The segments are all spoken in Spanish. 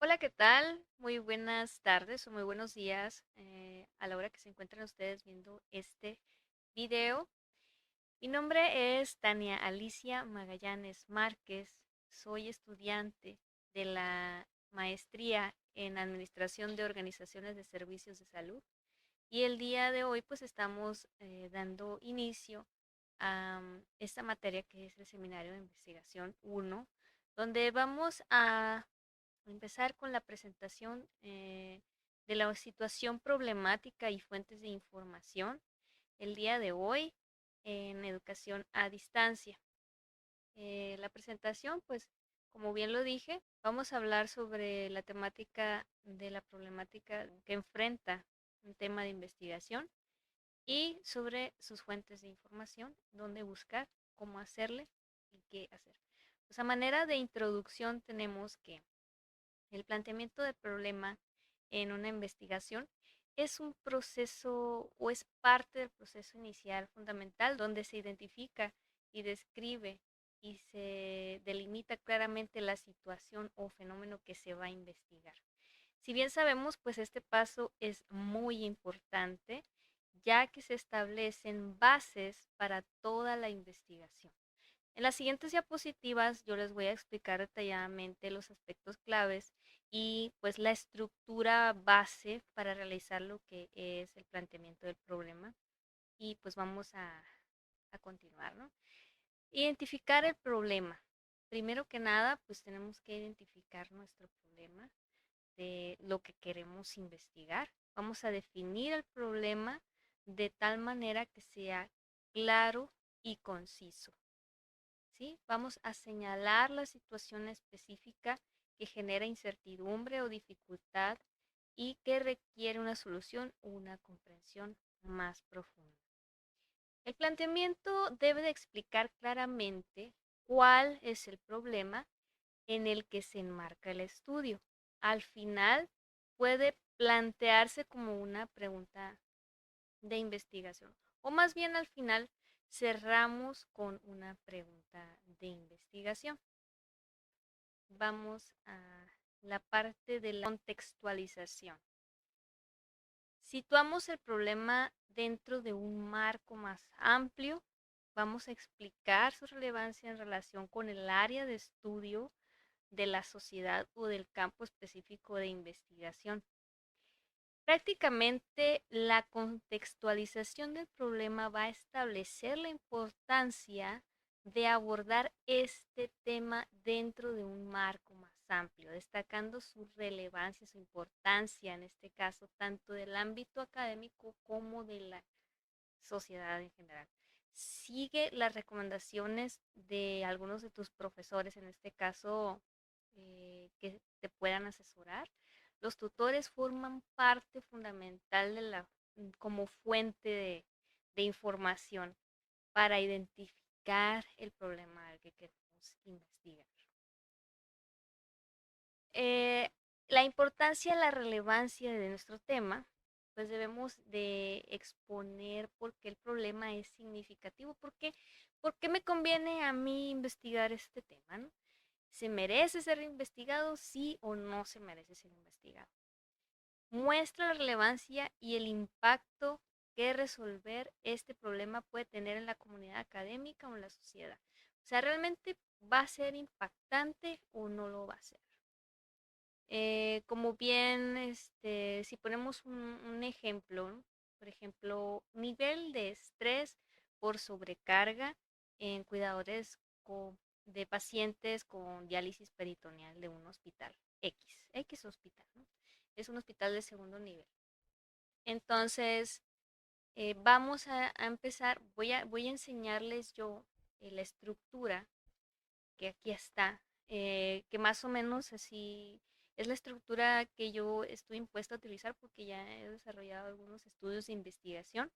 Hola, ¿qué tal? Muy buenas tardes o muy buenos días a la hora que se encuentran ustedes viendo este video. Mi nombre es Tania Alicia Magallanes Márquez. Soy estudiante de la maestría en Administración de Organizaciones de Servicios de Salud y el día de hoy pues estamos dando inicio a esta materia que es el Seminario de Investigación 1, donde vamos a empezar con la presentación de la situación problemática y fuentes de información el día de hoy en educación a distancia. La presentación, pues, como bien lo dije, vamos a hablar sobre la temática de la problemática que enfrenta un tema de investigación y sobre sus fuentes de información, dónde buscar, cómo hacerle y qué hacer. Pues a manera de introducción tenemos que el planteamiento del problema en una investigación es un proceso o es parte del proceso inicial fundamental donde se identifica y describe y se delimita claramente la situación o fenómeno que se va a investigar. Si bien sabemos, pues este paso es muy importante, ya que se establecen bases para toda la investigación. En las siguientes diapositivas yo les voy a explicar detalladamente los aspectos claves y pues la estructura base para realizar lo que es el planteamiento del problema y pues vamos a continuar, ¿no? Identificar el problema. Primero que nada, pues tenemos que identificar nuestro problema de lo que queremos investigar. Vamos a definir el problema de tal manera que sea claro y conciso. ¿Sí? Vamos a señalar la situación específica que genera incertidumbre o dificultad y que requiere una solución o una comprensión más profunda. El planteamiento debe de explicar claramente cuál es el problema en el que se enmarca el estudio. Al final puede plantearse como una pregunta de investigación. O más bien al final cerramos con una pregunta de investigación. Vamos a la parte de la contextualización. Situamos el problema dentro de un marco más amplio. Vamos a explicar su relevancia en relación con el área de estudio de la sociedad o del campo específico de investigación. Prácticamente la contextualización del problema va a establecer la importancia de abordar este tema dentro de un marco más amplio, destacando su relevancia, su importancia en este caso, tanto del ámbito académico como de la sociedad en general. Sigue las recomendaciones de algunos de tus profesores, en este caso, que te puedan asesorar. Los tutores forman parte fundamental de como fuente de información para identificar el problema al que queremos investigar. Eh, la importancia, la relevancia de nuestro tema, pues debemos de exponer por qué el problema es significativo, por qué me conviene a mí investigar este tema, ¿no? ¿Se merece ser investigado? Sí o no se merece ser investigado. Muestra la relevancia y el impacto que resolver este problema puede tener en la comunidad académica o en la sociedad. O sea, ¿realmente va a ser impactante o no lo va a ser? Como bien, si ponemos un ejemplo, ¿no? Por ejemplo, nivel de estrés por sobrecarga en cuidadores de pacientes con diálisis peritoneal de un hospital X hospital, ¿no? Es un hospital de segundo nivel. Entonces, vamos a empezar, voy a enseñarles yo la estructura que aquí está, que más o menos así es la estructura que yo estoy impuesta a utilizar porque ya he desarrollado algunos estudios de investigación,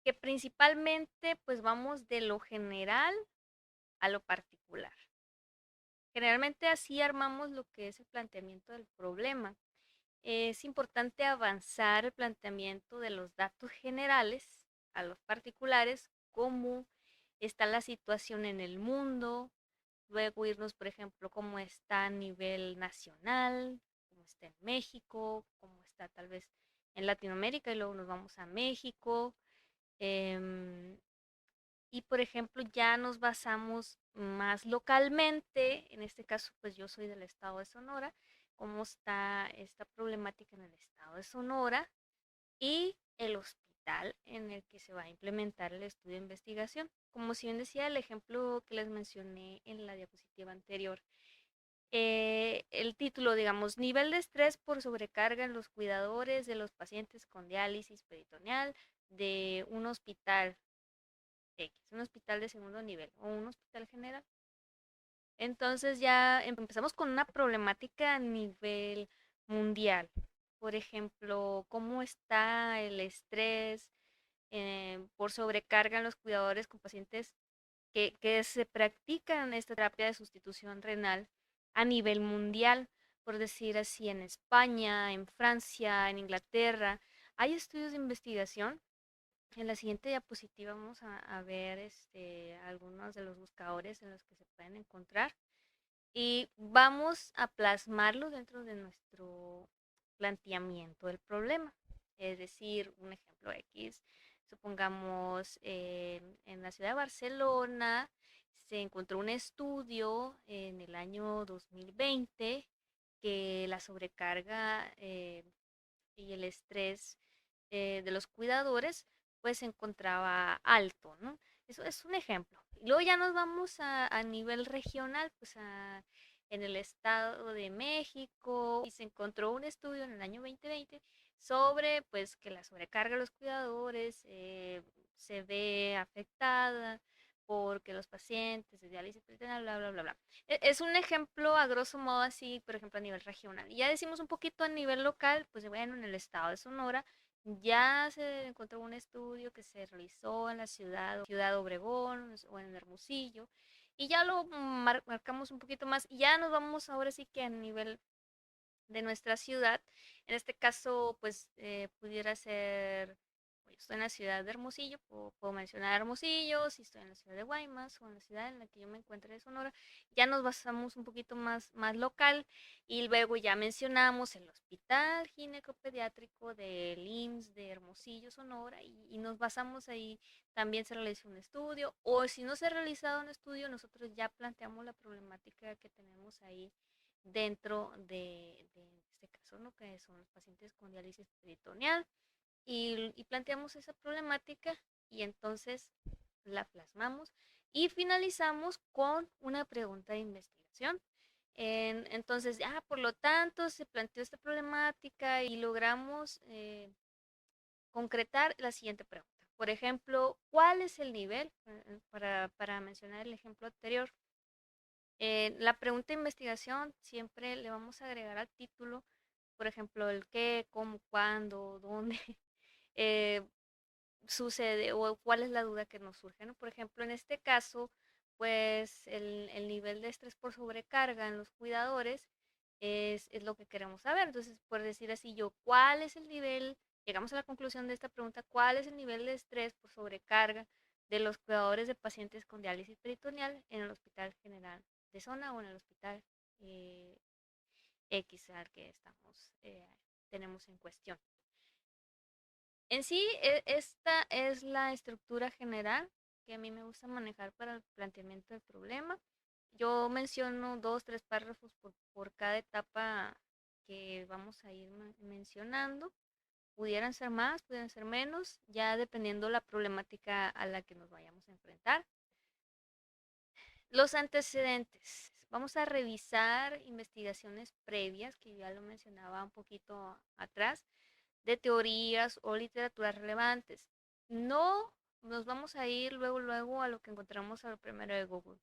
que principalmente pues vamos de lo general a lo particular. Generalmente así armamos lo que es el planteamiento del problema. Es importante avanzar el planteamiento de los datos generales a los particulares, cómo está la situación en el mundo, luego irnos, por ejemplo, cómo está a nivel nacional, cómo está en México, cómo está tal vez en Latinoamérica y luego nos vamos a México. em, y por ejemplo, ya nos basamos más localmente, en este caso, pues yo soy del estado de Sonora, cómo está esta problemática en el estado de Sonora y el hospital en el que se va a implementar el estudio de investigación. Como si bien decía el ejemplo que les mencioné en la diapositiva anterior, el título, digamos, nivel de estrés por sobrecarga en los cuidadores de los pacientes con diálisis peritoneal de un hospital X, un hospital de segundo nivel o un hospital general. Entonces ya empezamos con una problemática a nivel mundial. Por ejemplo, cómo está el estrés por sobrecarga en los cuidadores con pacientes que se practican esta terapia de sustitución renal a nivel mundial, por decir así, en España, en Francia, en Inglaterra. Hay estudios de investigación. En la siguiente diapositiva vamos a ver algunos de los buscadores en los que se pueden encontrar y vamos a plasmarlo dentro de nuestro planteamiento del problema. Es decir, un ejemplo X, supongamos en la ciudad de Barcelona se encontró un estudio en el año 2020 que la sobrecarga y el estrés de los cuidadores pues se encontraba alto, ¿no? Eso es un ejemplo. Y luego ya nos vamos a nivel regional, pues en el Estado de México y se encontró un estudio en el año 2020 sobre pues que la sobrecarga de los cuidadores se ve afectada porque los pacientes de diálisis peritoneal, bla, bla, bla, bla. Es un ejemplo a grosso modo así, por ejemplo, a nivel regional. Y ya decimos un poquito a nivel local, pues bueno, en el estado de Sonora ya se encontró un estudio que se realizó en la ciudad Obregón o en Hermosillo, y ya lo marcamos un poquito más y ya nos vamos ahora sí que a nivel de nuestra ciudad. En este caso, pues pudiera ser, yo estoy en la ciudad de Hermosillo, puedo mencionar Hermosillo, si estoy en la ciudad de Guaymas o en la ciudad en la que yo me encuentro de Sonora, ya nos basamos un poquito más local y luego ya mencionamos el Hospital Ginecopediátrico del IMSS de Hermosillo, Sonora, y nos basamos ahí, también se realizó un estudio, o si no se ha realizado un estudio, nosotros ya planteamos la problemática que tenemos ahí dentro de este caso, ¿no? Que son los pacientes con diálisis peritoneal, y planteamos esa problemática y entonces la plasmamos y finalizamos con una pregunta de investigación. Entonces, por lo tanto, se planteó esta problemática y logramos concretar la siguiente pregunta. Por ejemplo, ¿cuál es el nivel? Para mencionar el ejemplo anterior, la pregunta de investigación siempre le vamos a agregar al título, por ejemplo, el qué, cómo, cuándo, dónde eh, sucede o cuál es la duda que nos surge, ¿no? Por ejemplo, en este caso, pues el nivel de estrés por sobrecarga en los cuidadores es lo que queremos saber. Entonces, por decir así, ¿cuál es el nivel? Llegamos a la conclusión de esta pregunta, ¿cuál es el nivel de estrés por sobrecarga de los cuidadores de pacientes con diálisis peritoneal en el Hospital General de Zona o en el Hospital eh, X al que tenemos en cuestión? En sí, esta es la estructura general que a mí me gusta manejar para el planteamiento del problema. Yo menciono dos, tres párrafos por cada etapa que vamos a ir mencionando. Pudieran ser más, pudieran ser menos, ya dependiendo la problemática a la que nos vayamos a enfrentar. Los antecedentes. Vamos a revisar investigaciones previas, que ya lo mencionaba un poquito atrás, de teorías o literaturas relevantes. No nos vamos a ir luego a lo que encontramos a lo primero de Google.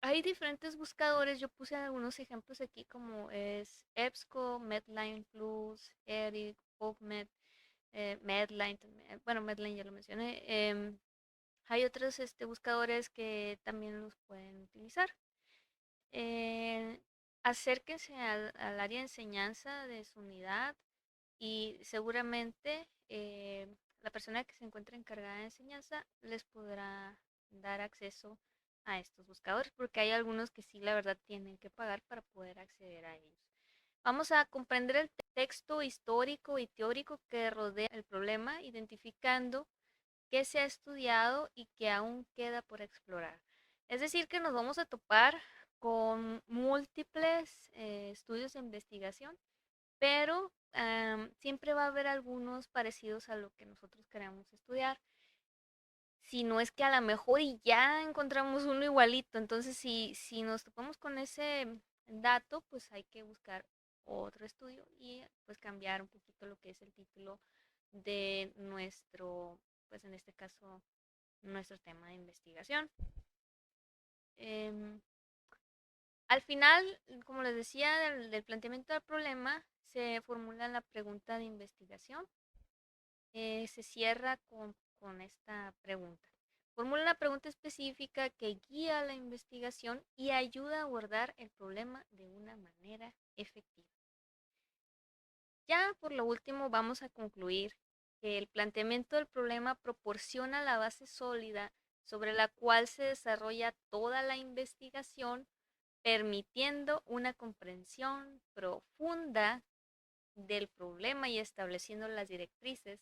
Hay diferentes buscadores, yo puse algunos ejemplos aquí como es EBSCO, Medline Plus, ERIC, PubMed, Medline, bueno, Medline ya lo mencioné. Hay otros buscadores que también los pueden utilizar. Eh, Acérquense al área de enseñanza de su unidad y seguramente la persona que se encuentre encargada de enseñanza les podrá dar acceso a estos buscadores, porque hay algunos que sí, la verdad, tienen que pagar para poder acceder a ellos. Vamos a comprender el texto histórico y teórico que rodea el problema, identificando qué se ha estudiado y qué aún queda por explorar. Es decir, que nos vamos a topar con múltiples estudios de investigación, pero siempre va a haber algunos parecidos a lo que nosotros queremos estudiar. Si no es que a lo mejor y ya encontramos uno igualito, entonces si nos topamos con ese dato, pues hay que buscar otro estudio y pues cambiar un poquito lo que es el título de nuestro, pues en este caso, nuestro tema de investigación. Em, Al final, como les decía, del planteamiento del problema, se formula la pregunta de investigación. Se cierra con esta pregunta. Formula una pregunta específica que guía la investigación y ayuda a abordar el problema de una manera efectiva. Ya por lo último vamos a concluir que el planteamiento del problema proporciona la base sólida sobre la cual se desarrolla toda la investigación, permitiendo una comprensión profunda del problema y estableciendo las directrices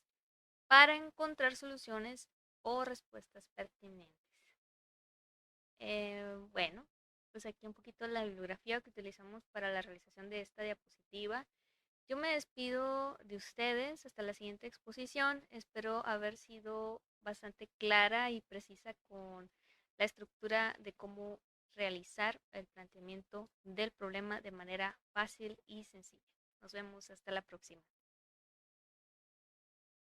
para encontrar soluciones o respuestas pertinentes. Bueno, pues aquí un poquito la bibliografía que utilizamos para la realización de esta diapositiva. Yo me despido de ustedes hasta la siguiente exposición. Espero haber sido bastante clara y precisa con la estructura de cómo realizar el planteamiento del problema de manera fácil y sencilla. Nos vemos hasta la próxima.